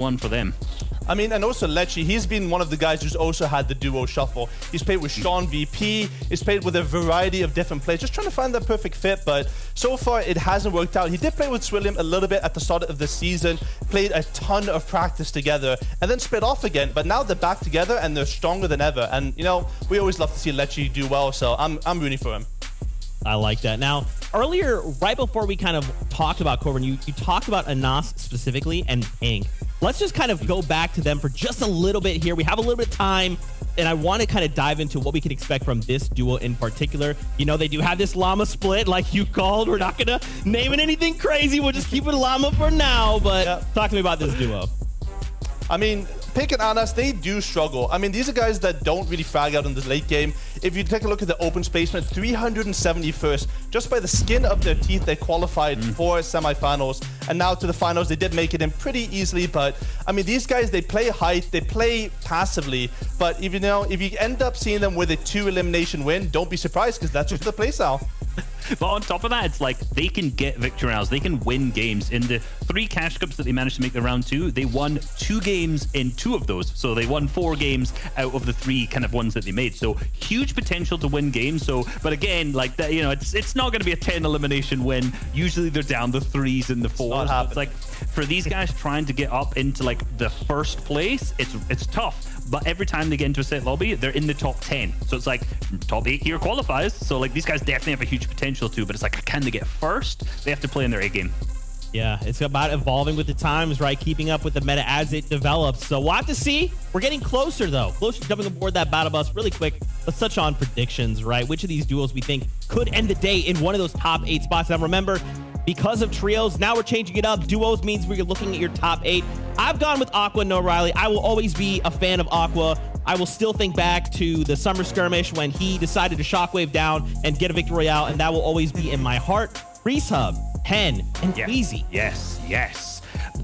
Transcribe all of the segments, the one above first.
one for them. I mean, and also Lecce, he's been one of the guys who's also had the duo shuffle. He's played with Sean VP, he's played with a variety of different players, just trying to find that perfect fit, but so far it hasn't worked out. He did play with Swilliam a little bit at the start of the season, played a ton of practice together, and then split off again, but now they're back together and they're stronger than ever. And, you know, we always love to see Lecce do well, so I'm rooting for him. I like that. Now, earlier, right before we kind of talked about Corbin, you talked about Anas specifically and Pink. Let's just kind of go back to them for just a little bit here. We have a little bit of time, and I want to kind of dive into what we can expect from this duo in particular. You know, they do have this llama split like you called. We're not going to name it anything crazy. We'll just keep it llama for now, but talk to me about this duo. I mean, Pink and Anas, they do struggle. I mean, these are guys that don't really frag out in the late game. If you take a look at the open spacement, 371st. Just by the skin of their teeth, they qualified for semifinals. And now to the finals, they did make it in pretty easily. But, I mean, these guys, they play height, they play passively. But, if you end up seeing them with a 2-elimination win, don't be surprised, because that's just the playstyle. But on top of that, it's like they can get victory rounds. They can win games. In the 3 cash cups that they managed to make the round 2, they won 2 games in 2 of those. So they won 4 games out of the 3 kind of ones that they made. So huge potential to win games. So, but again, like that, you know, it's not going to be a 10 elimination win. Usually they're down the 3s and the 4s. So it's like for these guys trying to get up into like the first place, it's tough. But every time they get into a set lobby, they're in the top 10. So it's like top 8 here qualifies. So like these guys definitely have a huge potential too. But it's like, can they get first? They have to play in their A game. Yeah, it's about evolving with the times, right? Keeping up with the meta as it develops. So we'll have to see. We're getting closer, though. Closer to jumping aboard that battle bus really quick. Let's touch on predictions, right? Which of these duos we think could end the day in one of those top 8 spots. Now, remember, because of trios, now we're changing it up. Duos means we're looking at your top 8. I've gone with Aqua, no Riley. I will always be a fan of Aqua. I will still think back to the summer skirmish when he decided to shockwave down and get a victory royale, and that will always be in my heart. Reese Hub, Hen, and Easy. Yes.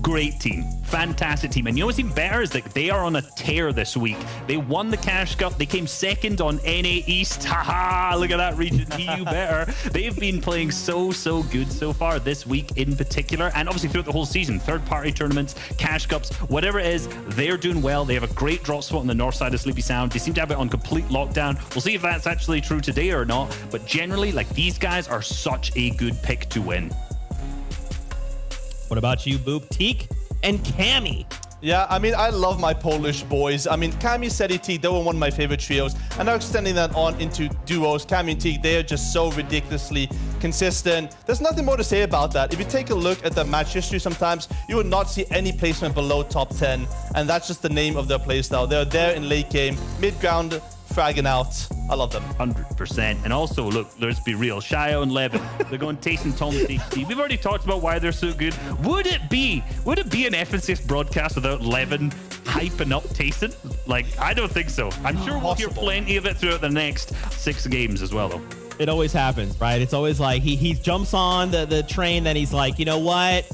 Great team. Fantastic team. And you know what's even better is that they are on a tear this week. They won the Cash Cup. They came second on NA East. Haha, look at that region. EU better. They've been playing so good so far this week in particular. And obviously throughout the whole season, third-party tournaments, Cash Cups, whatever it is, they're doing well. They have a great drop spot on the north side of Sleepy Sound. They seem to have it on complete lockdown. We'll see if that's actually true today or not. But generally, like, these guys are such a good pick to win. What about you, Boop? Teak and Cammy. Yeah, I mean, I love my Polish boys. I mean, Cammy, Seti, Teak, they were one of my favorite trios. And now extending that on into duos, Cammy and Teak, they are just so ridiculously consistent. There's nothing more to say about that. If you take a look at the match history sometimes, you would not see any placement below top 10. And that's just the name of their playstyle. They're there in late game, mid-ground, fragging out. I love them. 100%. And also, look, let's be real. Shio and Levin, they're going Tayson, Thomas, HD. We've already talked about why they're so good. Would it be an F6 broadcast without Levin hyping up Tayson? Like, I don't think so. I'm sure we'll hear plenty of it throughout the next 6 games as well, though. It always happens, right? It's always like he jumps on the train, then he's like, you know what?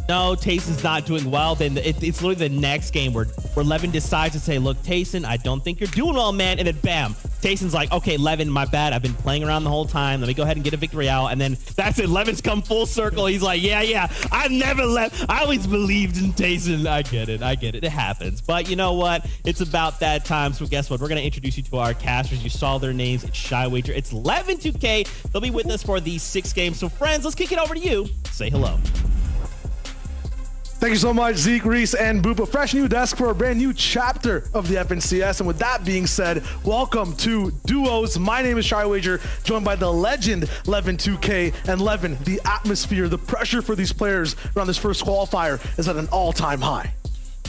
No, Tayson's not doing well. Then it's literally the next game where Levin decides to say, look, Tayson, I don't think you're doing well, man. And then bam, Tayson's like, okay, Levin, my bad. I've been playing around the whole time. Let me go ahead and get a victory out. And then that's it. Levin's come full circle. He's like, yeah, I've never left. I always believed in Tayson. I get it. It happens. But you know what? It's about that time. So guess what? We're going to introduce you to our casters. You saw their names. It's Shy Wager. It's Levin2K. They'll be with us for these 6 games. So friends, let's kick it over to you. Say hello. Thank you so much, Zeke, Reese, and Boop. A fresh new desk for a brand new chapter of the FNCS. And with that being said, welcome to Duos. My name is Shy Wager, joined by the legend Levin2K. And Levin, the atmosphere, the pressure for these players around this first qualifier is at an all-time high.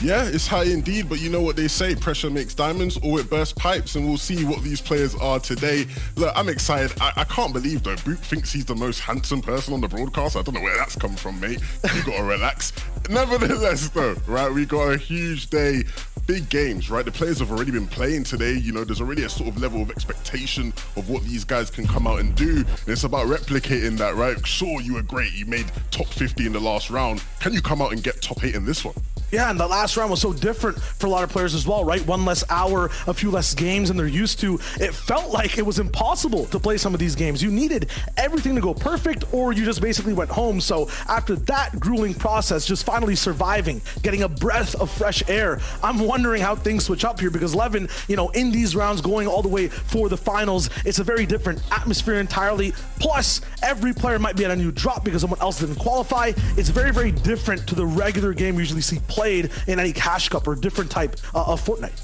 Yeah, it's high indeed, but you know what they say, pressure makes diamonds or it bursts pipes, and we'll see what these players are today. Look, I'm excited. I can't believe, though, Boop thinks he's the most handsome person on the broadcast. I don't know where that's come from, mate. You gotta relax. Nevertheless, though, right, we got a huge day. Big games, right? The players have already been playing today. You know, there's already a sort of level of expectation of what these guys can come out and do. And it's about replicating that, right? Sure, you were great. You made top 50 in the last round. Can you come out and get top 8 in this one? Yeah, and the last round was so different for a lot of players as well, right? One less hour, a few less games than they're used to. It felt like it was impossible to play some of these games. You needed everything to go perfect, or you just basically went home. So after that grueling process, just finally surviving, getting a breath of fresh air, I'm wondering how things switch up here, because Levin, you know, in these rounds going all the way for the finals, it's a very different atmosphere entirely. Plus, every player might be at a new drop because someone else didn't qualify. It's very, very different to the regular game we usually see played in any Cash Cup or different type of Fortnite.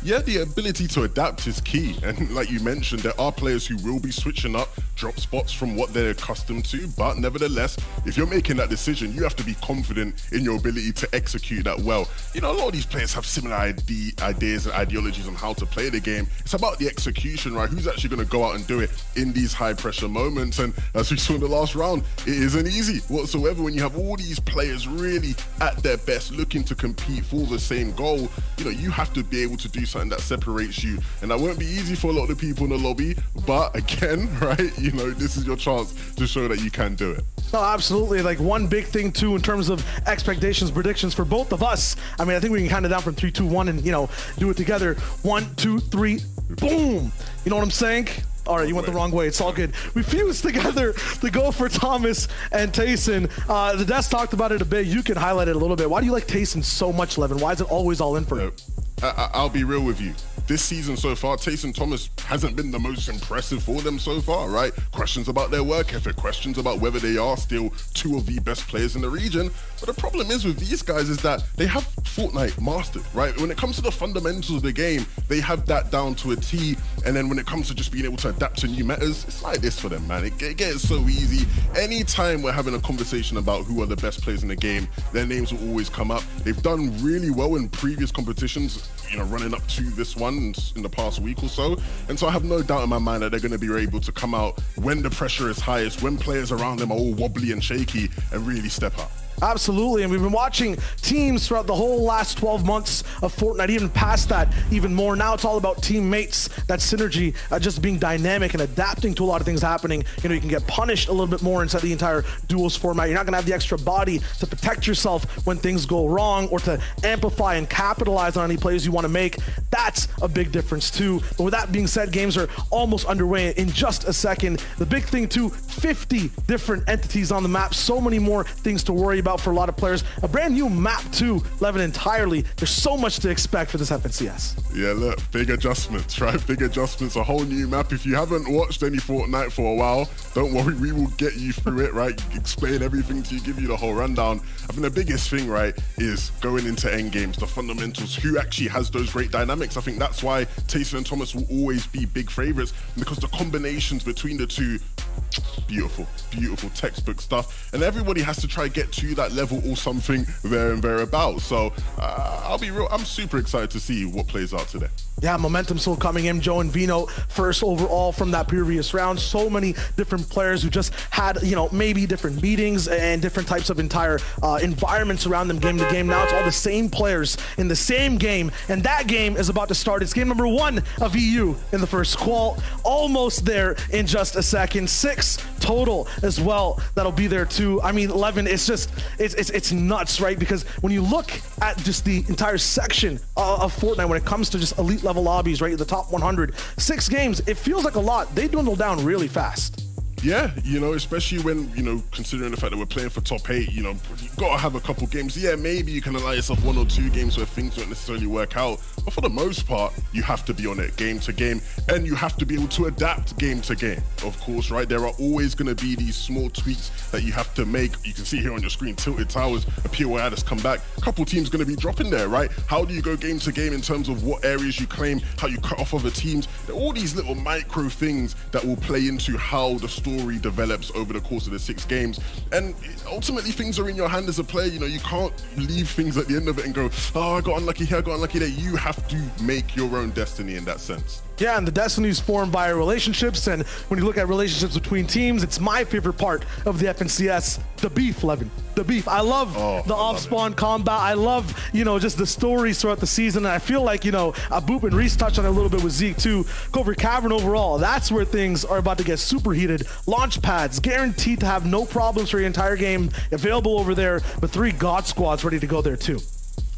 Yeah, the ability to adapt is key. And like you mentioned, there are players who will be switching up drop spots from what they're accustomed to. But nevertheless, if you're making that decision, you have to be confident in your ability to execute that well. You know, a lot of these players have similar ideas and ideologies on how to play the game. It's about the execution, right? Who's actually going to go out and do it in these high pressure moments? And as we saw in the last round, it isn't easy whatsoever when you have all these players really at their best looking to compete for the same goal. You know, you have to be able to do something that separates you, and that won't be easy for a lot of the people in the lobby, but again, right, you know, this is your chance to show that you can do it. No, absolutely. Like, one big thing too in terms of expectations, predictions for both of us. I mean, I think we can count it down from 3, 2, 1 and, you know, do it together. 1, 2, 3, boom. You know what I'm saying? All right, you went the wrong way. It's all good. We fused together to go for Thomas and Tayson. The desk talked about it a bit. You can highlight it a little bit. Why do you like Tayson so much, Levin? Why is it always all in for him? I'll be real with you. This season so far, Tayson Thomas hasn't been the most impressive for them so far, right? Questions about their work ethic, questions about whether they are still two of the best players in the region. But the problem is with these guys is that they have Fortnite mastered, right? When it comes to the fundamentals of the game, they have that down to a T. And then when it comes to just being able to adapt to new metas, it's like this for them, man. It gets so easy. Anytime we're having a conversation about who are the best players in the game, their names will always come up. They've done really well in previous competitions, you know, running up to this one in the past week or so. And so I have no doubt in my mind that they're going to be able to come out when the pressure is highest, when players around them are all wobbly and shaky, and really step up. Absolutely, and we've been watching teams throughout the whole last 12 months of Fortnite, even past that, even more. Now it's all about teammates, that synergy, just being dynamic and adapting to a lot of things happening. You know, you can get punished a little bit more inside the entire duos format. You're not gonna have the extra body to protect yourself when things go wrong, or to amplify and capitalize on any plays you wanna make. That's a big difference too. But with that being said, games are almost underway in just a second. The big thing too, 50 different entities on the map, so many more things to worry about for a lot of players. A brand new map too, Levin, entirely. There's so much to expect for this FNCS. Yeah, look, big adjustments, right? Big adjustments, a whole new map. If you haven't watched any Fortnite for a while, don't worry, we will get you through it, right? Explain everything to you, give you the whole rundown. I think the biggest thing, right, is going into end games, the fundamentals, who actually has those great dynamics. I think that's why Tayson and Thomas will always be big favorites, because the combinations between the two, beautiful, beautiful textbook stuff. And everybody has to try to get to that level or something there and thereabouts. So I'll be real, I'm super excited to see what plays out today. Yeah, momentum still coming in. Joe and Vino first overall from that previous round. So many different players who just had, you know, maybe different meetings and different types of entire environments around them game to game. Now it's all the same players in the same game, and that game is about to start. It's game number 1 of EU in the first qual. Almost there in just a second. 6 total as well that'll be there too. I mean, 11, it's just, it's nuts, right? Because when you look at just the entire section of Fortnite, when it comes to just elite level lobbies, right, the top 100, 6 games, it feels like a lot. They dwindle down really fast. Yeah, you know, especially when, you know, considering the fact that we're playing for top 8, you know, you've got to have a couple games. Yeah, maybe you can allow yourself 1 or 2 games where things don't necessarily work out. But for the most part, you have to be on it game to game, and you have to be able to adapt game to game. Of course, right? There are always going to be these small tweaks that you have to make. You can see here on your screen, Tilted Towers, a POI has come back. A couple teams going to be dropping there, right? How do you go game to game in terms of what areas you claim, how you cut off other teams? There are all these little micro things that will play into how the story develops over the course of the 6 games. And ultimately, things are in your hand as a player. You know, you can't leave things at the end of it and go, oh, I got unlucky here, I got unlucky there. You have to make your own destiny in that sense. Yeah, and the destiny is formed by relationships, and when you look at relationships between teams, it's my favorite part of the FNCS, the beef, Levin. The beef. I love the off-spawn combat. I love, you know, just the stories throughout the season, and I feel like, you know, Boop and Reese touched on it a little bit with Zeke too. Covert Cavern overall, that's where things are about to get super heated. Launch pads, guaranteed to have no problems for your entire game, available over there, with 3 God Squads ready to go there too.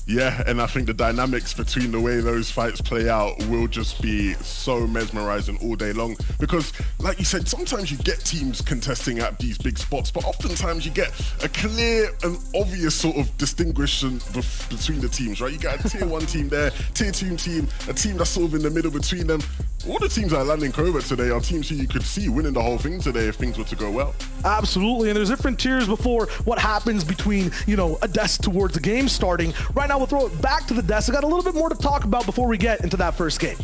Yeah, and I think the dynamics between the way those fights play out will just be so mesmerizing all day long. Because, like you said, sometimes you get teams contesting at these big spots, but oftentimes you get a clear and obvious sort of distinction between the teams, right? You got a tier 1 team there, tier 2 team, a team that's sort of in the middle between them. All the teams that are landing Covert today are teams who you could see winning the whole thing today if things were to go well. Absolutely, and there's different tiers before what happens between, you know, a desk towards the game starting. Right now, we'll throw it back to the desk. I got a little bit more to talk about before we get into that first game.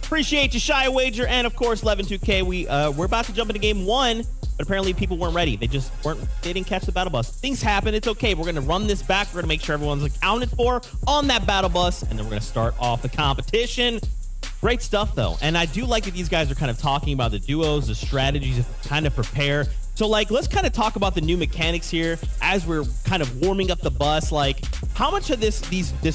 Appreciate you, Shy Wager, and of course, 11-2K. We're about to jump into game 1, but apparently people weren't ready. They didn't catch the battle bus. Things happen. It's okay. We're gonna run this back. We're gonna make sure everyone's accounted for on that battle bus, and then we're gonna start off the competition. Great stuff, though. And I do like that these guys are kind of talking about the duos, the strategies to kind of prepare. So, like, let's kind of talk about the new mechanics here as we're kind of warming up the bus. Like, how much of this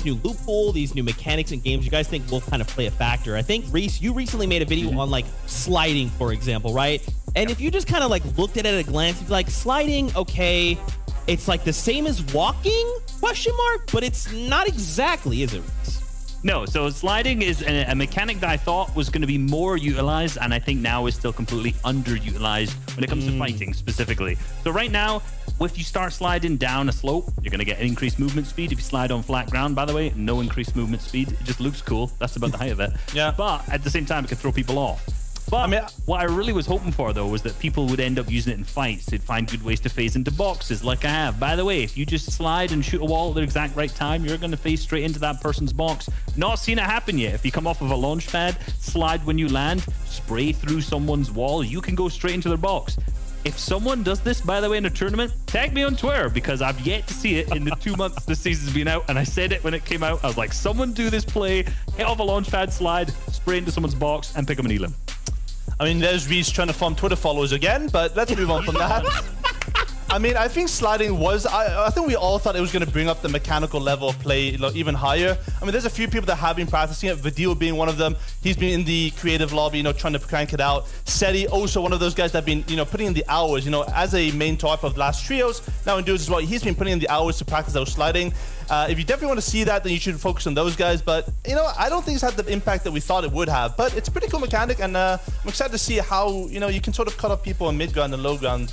new loophole, these new mechanics and games, you guys think will kind of play a factor? I think, Reese, you recently made a video on, like, sliding, for example, right? And if you just kind of, like, looked at it at a glance, you'd be like, sliding, okay, it's, like, the same as walking, question mark? But it's not exactly, is it, Reese? No, so sliding is a mechanic that I thought was going to be more utilized, and I think now is still completely underutilized when it comes to fighting specifically. So right now, if you start sliding down a slope, you're going to get increased movement speed. If you slide on flat ground, by the way, no increased movement speed. It just looks cool. That's about the height of it. Yeah. But at the same time, it can throw people off. But I mean, what I really was hoping for, though, was that people would end up using it in fights. They'd find good ways to phase into boxes like I have. By the way, if you just slide and shoot a wall at the exact right time, you're going to phase straight into that person's box. Not seen it happen yet. If you come off of a launch pad, slide when you land, spray through someone's wall, you can go straight into their box. If someone does this, by the way, in a tournament, tag me on Twitter, because I've yet to see it in the 2 months this season's been out, and I said it when it came out. I was like, someone do this play, hit off a launch pad, slide, spray into someone's box, and pick up an elim. I mean, there's Reese trying to farm Twitter followers again, but let's move on from that. I mean, I think sliding was... I think we all thought it was going to bring up the mechanical level of play even higher. I mean, there's a few people that have been practicing it. Vidil being one of them. He's been in the creative lobby, trying to crank it out. Seti, also one of those guys that have been, putting in the hours, as a main top of last trios. Now in duos as well, he's been putting in the hours to practice those sliding. If you definitely want to see that, then you should focus on those guys. But, I don't think it's had the impact that we thought it would have. But it's a pretty cool mechanic, and I'm excited to see how, you can sort of cut off people on mid ground and low ground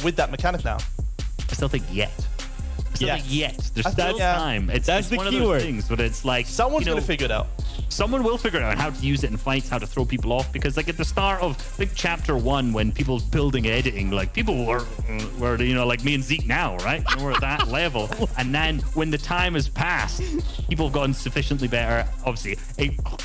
with that mechanic now. I still think yet. There's still time. That's the one keyword. Of those things, but it's like someone's going to figure it out. Someone will figure out how to use it in fights, how to throw people off. Because like at the start of chapter 1, when people building editing, like people were like me and Zeke now, right? We're at that level. And then when the time has passed, people have gotten sufficiently better. Obviously,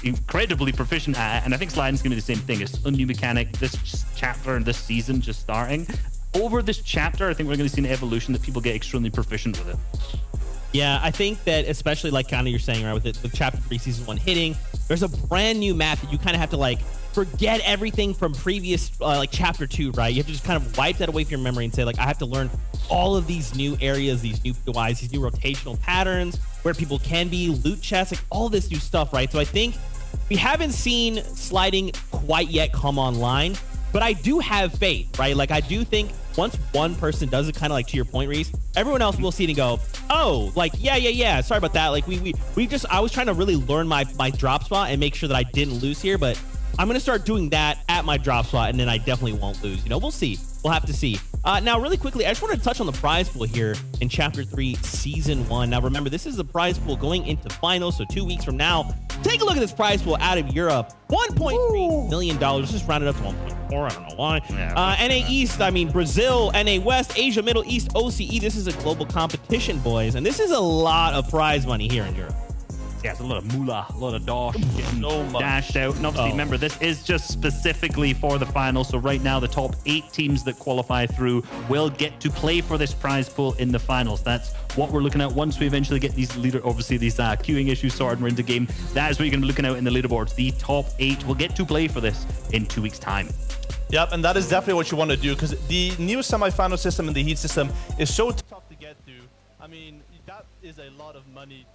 incredibly proficient at it. And I think sliding's gonna be the same thing. It's a new mechanic. This chapter and this season just starting. Over this chapter, I think we're going to see an evolution that people get extremely proficient with it. Yeah, I think that especially like kind of you're saying, right, with chapter 3, season 1 hitting, there's a brand new map that you kind of have to like forget everything from previous like chapter 2, right? You have to just kind of wipe that away from your memory and say like, I have to learn all of these new areas, these new POIs, these new rotational patterns, where people can be, loot chests, like all this new stuff, right? So I think we haven't seen sliding quite yet come online, but I do have faith, right? Like I do think once one person does it, kind of like to your point, Reese, everyone else will see it and go, oh, like, yeah, sorry about that. Like I was trying to really learn my drop spot and make sure that I didn't lose here, but I'm going to start doing that at my drop spot, and then I definitely won't lose. We'll see. We'll have to see. Now, really quickly, I just wanted to touch on the prize pool here in Chapter 3, Season 1. Now, remember, this is the prize pool going into finals, so 2 weeks from now. Take a look at this prize pool out of Europe. $1.3 million. Just rounded up to 1.4. I don't know why. NA East, Brazil, NA West, Asia, Middle East, OCE. This is a global competition, boys, and this is a lot of prize money here in Europe. Yeah, it's a lot of moolah, a lot of dosh getting dashed out. And obviously, remember, this is just specifically for the final. So right now, the top 8 teams that qualify through will get to play for this prize pool in the finals. That's what we're looking at once we eventually get these these queuing issues sorted and we're into game. That is what you're going to be looking at in the leaderboards. The top 8 will get to play for this in 2 weeks' time. Yep, and that is definitely what you want to do, because the new semifinal system and the heat system is so tough to get through. I mean, that is a lot of money